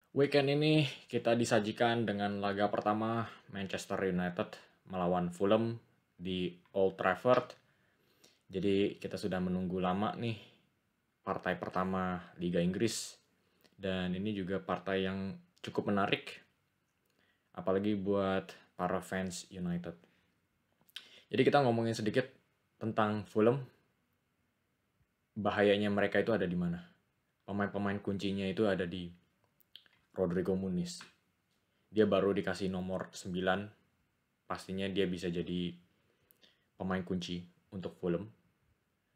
Weekend ini kita disajikan dengan laga pertama Manchester United melawan Fulham di Old Trafford. Jadi kita sudah menunggu lama nih partai pertama Liga Inggris. Dan ini juga partai yang cukup menarik, apalagi buat para fans United. Jadi kita ngomongin sedikit tentang Fulham. Bahayanya mereka itu ada di mana? Pemain-pemain kuncinya itu ada di Rodrigo Muniz. Dia baru dikasih nomor 9, pastinya dia bisa jadi pemain kunci untuk Fulham.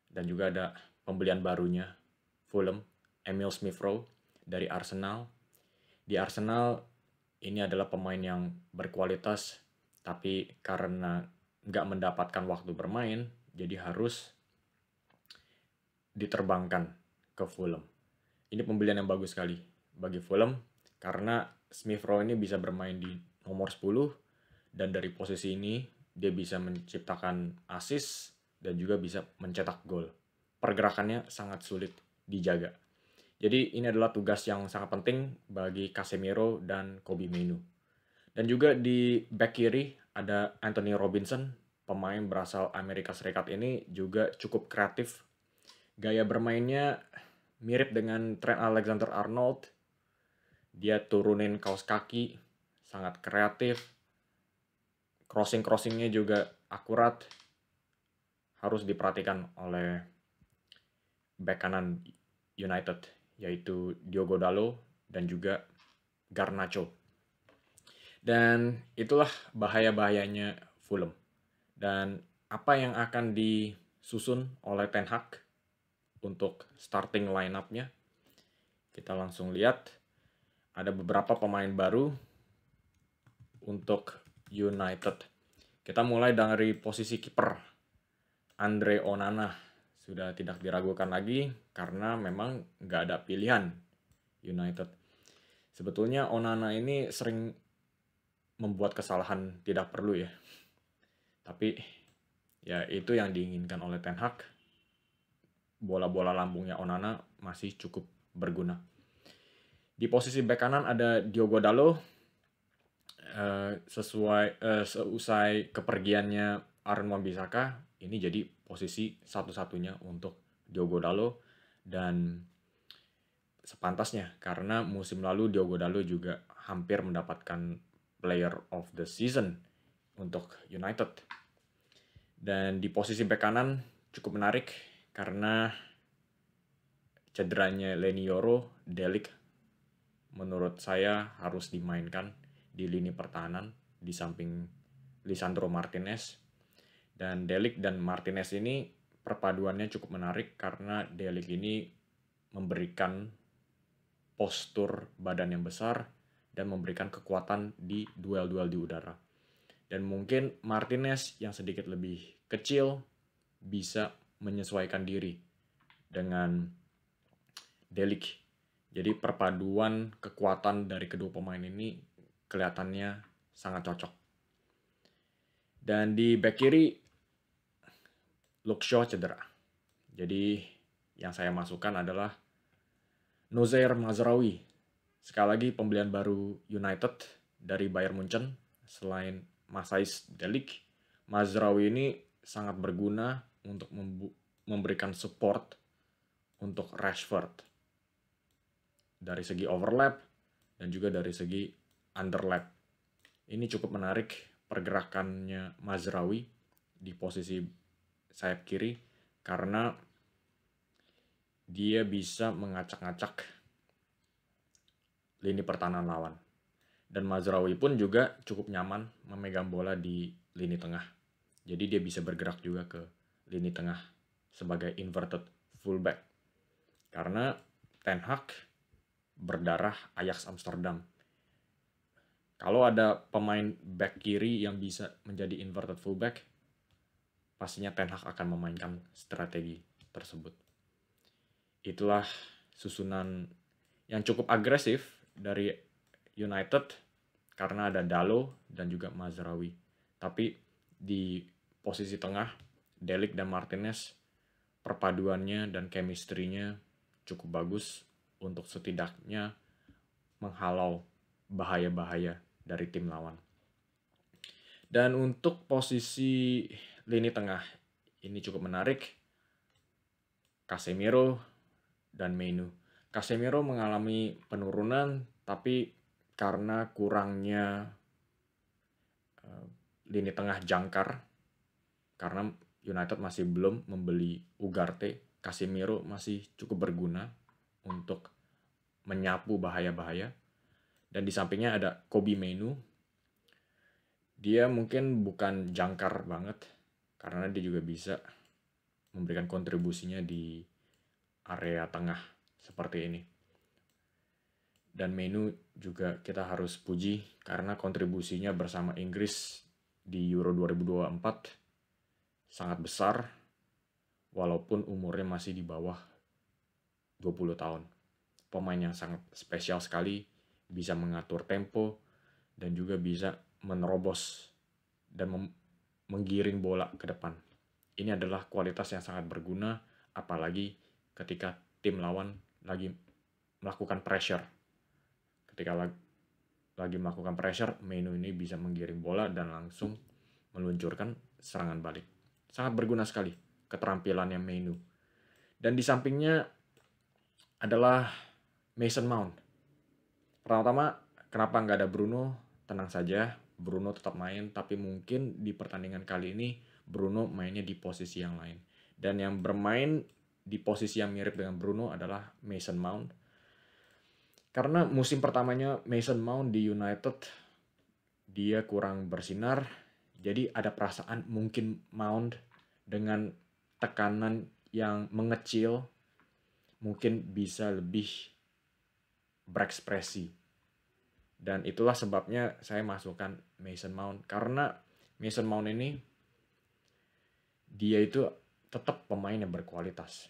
Dan juga ada pembelian barunya Fulham, Emil Smith-Rowe dari Arsenal. Di Arsenal ini adalah pemain yang berkualitas, tapi karena nggak mendapatkan waktu bermain, jadi harus diterbangkan ke Fulham. Ini pembelian yang bagus sekali bagi Fulham, karena Smith-Rowe ini bisa bermain di nomor 10, dan dari posisi ini dia bisa menciptakan assist dan juga bisa mencetak gol. Pergerakannya sangat sulit dijaga. Jadi ini adalah tugas yang sangat penting bagi Casemiro dan Kobbie Mainoo. Dan juga di back kiri ada Anthony Robinson, pemain berasal Amerika Serikat ini juga cukup kreatif. Gaya bermainnya mirip dengan Trent Alexander-Arnold. Dia turunin kaos kaki, sangat kreatif. Crossing-crossingnya juga akurat. Harus diperhatikan oleh back kanan United, yaitu Diogo Dalot dan juga Garnacho. Dan itulah bahaya-bahayanya Fulham. Dan apa yang akan disusun oleh Ten Hag untuk starting line-up-nya? Kita langsung lihat. Ada beberapa pemain baru untuk United. Kita mulai dari posisi kiper. Andre Onana sudah tidak diragukan lagi karena memang nggak ada pilihan United. Sebetulnya Onana ini sering membuat kesalahan tidak perlu ya. Tapi ya itu yang diinginkan oleh Ten Hag. Bola-bola lambungnya Onana masih cukup berguna. Di posisi bek kanan ada Diogo Dalot. Seusai kepergiannya Aaron Wan-Bissaka, ini jadi posisi satu-satunya untuk Diogo Dalot, dan sepantasnya karena musim lalu Diogo Dalot juga hampir mendapatkan Player of the Season untuk United. Dan di posisi bek kanan cukup menarik karena cederanya Leny Yoro, De Ligt menurut saya harus dimainkan di lini pertahanan di samping Lisandro Martinez. Dan De Ligt dan Martinez ini perpaduannya cukup menarik karena De Ligt ini memberikan postur badan yang besar dan memberikan kekuatan di duel-duel di udara. Dan mungkin Martinez yang sedikit lebih kecil bisa menyesuaikan diri dengan De Ligt. Jadi perpaduan kekuatan dari kedua pemain ini kelihatannya sangat cocok. Dan di back kiri Luke Shaw cedera. Jadi yang saya masukkan adalah Nozair Mazraoui. Sekali lagi pembelian baru United dari Bayern Munchen. Selain Matthijs De Ligt, Mazraoui ini sangat berguna untuk memberikan support untuk Rashford. Dari segi overlap dan juga dari segi underlap. Ini cukup menarik pergerakannya Mazraoui di posisi sayap kiri karena dia bisa mengacak-ngacak lini pertahanan lawan. Dan Mazraoui pun juga cukup nyaman memegang bola di lini tengah. Jadi dia bisa bergerak juga ke lini tengah sebagai inverted fullback. Karena Ten Hag berdarah Ajax Amsterdam. Kalau ada pemain back kiri yang bisa menjadi inverted fullback, pastinya Ten Hag akan memainkan strategi tersebut. Itulah susunan yang cukup agresif dari United karena ada Dalot dan juga Mazraoui. Tapi di posisi tengah, De Ligt dan Martinez, perpaduannya dan chemistry-nya cukup bagus untuk setidaknya menghalau bahaya-bahaya dari tim lawan. Dan untuk posisi lini tengah ini cukup menarik. Casemiro dan Mainu. Casemiro mengalami penurunan, tapi karena kurangnya lini tengah jangkar, karena United masih belum membeli Ugarte, Casemiro masih cukup berguna untuk menyapu bahaya-bahaya. Dan di sampingnya ada Kobbie Mainoo. Dia mungkin bukan jangkar banget, karena dia juga bisa memberikan kontribusinya di area tengah seperti ini. Dan Mainoo juga kita harus puji karena kontribusinya bersama Inggris di Euro 2024 sangat besar, walaupun umurnya masih di bawah 20 tahun. Pemain yang sangat spesial sekali, bisa mengatur tempo, dan juga bisa menerobos dan menggiring bola ke depan. Ini adalah kualitas yang sangat berguna, apalagi ketika tim lawan lagi melakukan pressure. Ketika lagi melakukan pressure, Mainoo ini bisa menggiring bola dan langsung meluncurkan serangan balik. Sangat berguna sekali keterampilannya Mainoo. Dan di sampingnya adalah Mason Mount. Pertama-tama, kenapa nggak ada Bruno? Tenang saja, Bruno tetap main, tapi mungkin di pertandingan kali ini Bruno mainnya di posisi yang lain. Dan yang bermain di posisi yang mirip dengan Bruno adalah Mason Mount. Karena musim pertamanya Mason Mount di United, dia kurang bersinar, jadi ada perasaan mungkin Mount dengan tekanan yang mengecil, mungkin bisa lebih berekspresi. Dan itulah sebabnya saya masukkan Mason Mount. Karena Mason Mount ini, dia itu tetap pemain yang berkualitas.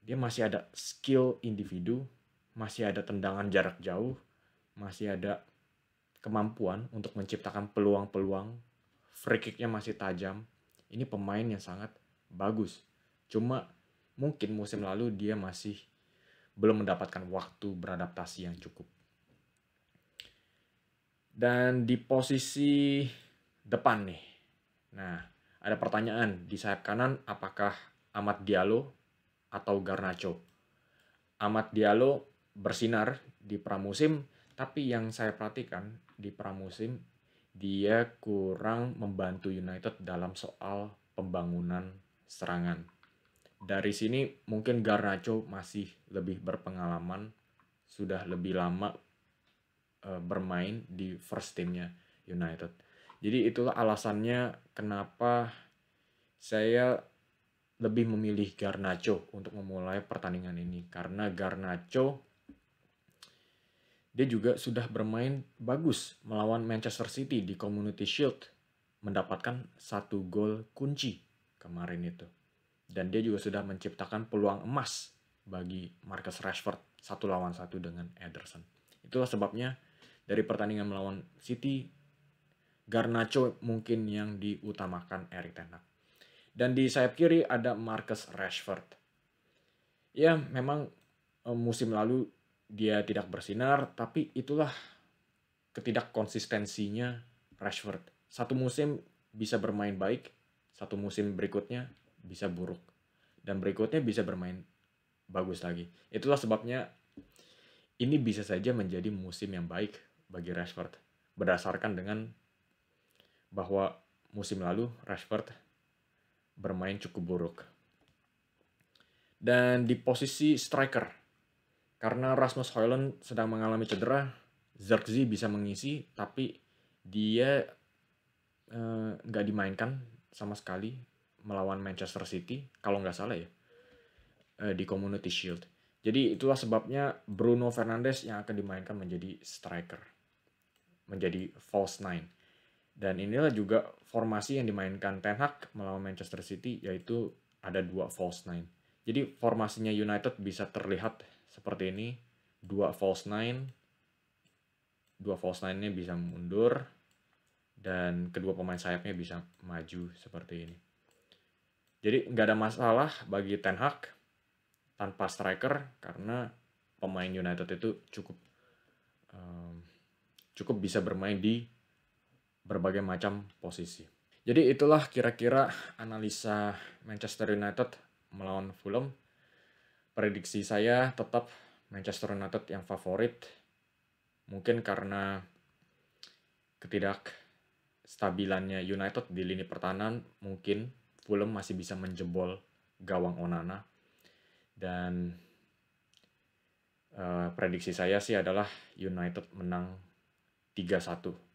Dia masih ada skill individu, masih ada tendangan jarak jauh, masih ada kemampuan untuk menciptakan peluang-peluang, free kick-nya masih tajam. Ini pemain yang sangat bagus. Cuma mungkin musim lalu dia masih belum mendapatkan waktu beradaptasi yang cukup. Dan di posisi depan nih, nah ada pertanyaan di sayap kanan, apakah Amad Diallo atau Garnacho? Amad Diallo bersinar di pramusim, tapi yang saya perhatikan di pramusim dia kurang membantu United dalam soal pembangunan serangan. Dari sini mungkin Garnacho masih lebih berpengalaman, sudah lebih lama bermain di first teamnya United. Jadi itulah alasannya kenapa saya lebih memilih Garnacho untuk memulai pertandingan ini. Karena Garnacho dia juga sudah bermain bagus melawan Manchester City di Community Shield, mendapatkan 1 gol kunci kemarin itu. Dan dia juga sudah menciptakan peluang emas bagi Marcus Rashford 1-1 dengan Ederson. Itulah sebabnya dari pertandingan melawan City, Garnacho mungkin yang diutamakan Erik ten Hag. Dan di sayap kiri ada Marcus Rashford. Ya, memang musim lalu dia tidak bersinar, tapi itulah ketidakkonsistensinya Rashford. Satu musim bisa bermain baik, satu musim berikutnya bisa buruk. Dan berikutnya bisa bermain bagus lagi. Itulah sebabnya ini bisa saja menjadi musim yang baik bagi Rashford. Berdasarkan dengan bahwa musim lalu Rashford bermain cukup buruk. Dan di posisi striker, karena Rasmus Højlund sedang mengalami cedera, Zirkzee bisa mengisi, tapi dia nggak dimainkan sama sekali melawan Manchester City, kalau nggak salah ya, di Community Shield. Jadi itulah sebabnya Bruno Fernandes yang akan dimainkan menjadi striker, menjadi false nine. Dan inilah juga formasi yang dimainkan Ten Hag melawan Manchester City, yaitu ada 2 false nine. Jadi formasinya United bisa terlihat seperti ini, 2 false nine. 2 false nine-nya bisa mundur, dan kedua pemain sayapnya bisa maju seperti ini. Jadi nggak ada masalah bagi Ten Hag tanpa striker, karena pemain United itu cukup cukup bisa bermain di berbagai macam posisi. Jadi itulah kira-kira analisa Manchester United melawan Fulham. Prediksi saya tetap Manchester United yang favorit. Mungkin karena ketidakstabilannya United di lini pertahanan, mungkin Fulham masih bisa menjebol gawang Onana. Dan prediksi saya sih adalah United menang 3-1